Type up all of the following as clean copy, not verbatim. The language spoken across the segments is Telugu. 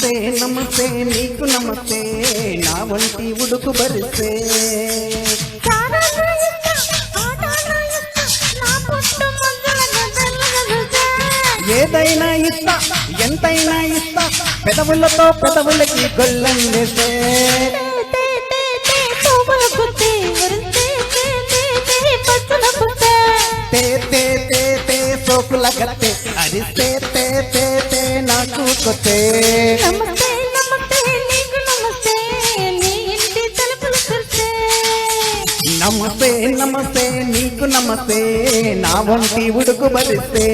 నమస్తే నమస్తే నీకు నమస్తే నా వంటి ఉడుకు బరిస్తే ఏదైనా ఇస్తా ఎంతైనా ఇస్తా పెదవులతో పెదవులకి గొల్లం వేసే సోకుల గత్తే అరిస్తే నాకు కొత్తే నమస్తే నమస్తే నీకు నమస్తే నా వంటి ఉడుకు బలిస్తే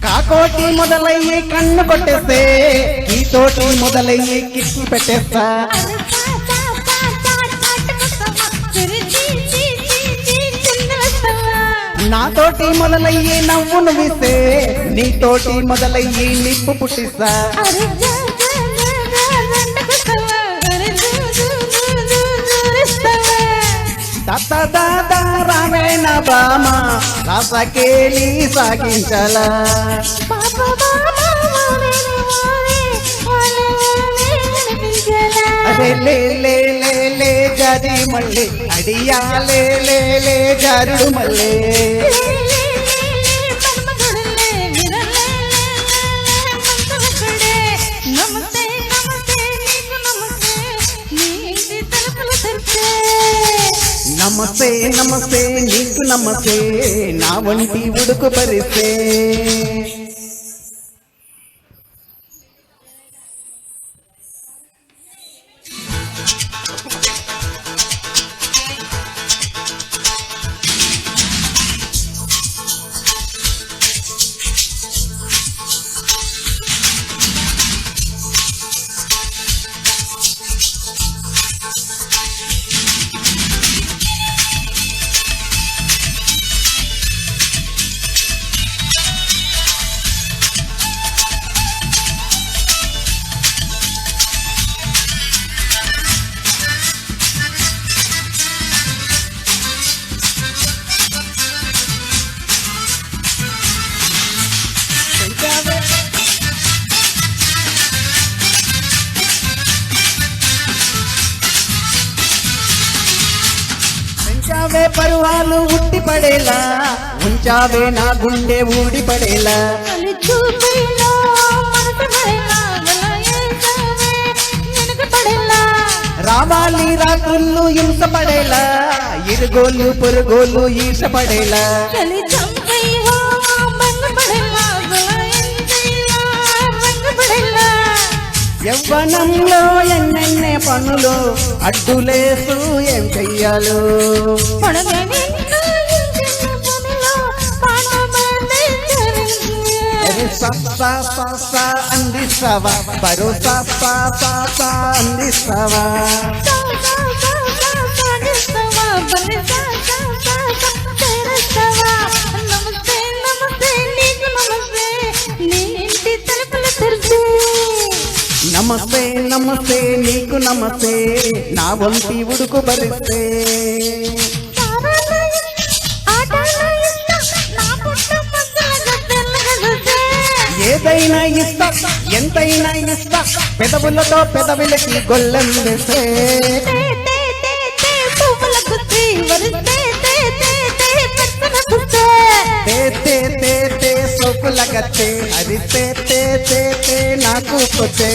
కాకోటి మొదలయ్యి కన్ను కొట్టేస్తే ఈ తోటి మొదలయ్యి కిక్కు పెట్టేస్తా నాతోటి మొదలయ్యి నవ్వును వీస్తే నీతోటి మొదలయ్యి నిప్పు పుట్టిస్తా దాదా రామేణ బామ రాసకేలి సాగించలా అరే లే జారి మళ్ళీ అడియా లే జారుడు మళ్ళీ నమస్తే నమస్తే నీకు నమస్తే నా వంటి ఉడుకు పరిస్తే ఉంచావే పరువాలు ఉట్టి పడేలా ఉంచావే నా గుండె ఊడి పడేలా రావాలి రాత్రులు హింస పడేలా ఇరుగోలు పొరుగోలు ఈస పడేలా యవ్వనంలో ఎన్నెన్నే పనులు అడ్డులేసు ఏం చెయ్యాలో అందిస్తావా భరోసా అందిస్తావా నమస్తే నమస్తే నీకు నమస్తే నా వంటి ఉడుకు బలిస్తే ఏదైనా ఇస్తా ఎంతైనా ఇస్తా పెదవులతో పెదవులకి గొల్లం వేస్తే సోకుల గత్తే అరిస్తే నాకు కొట్టే.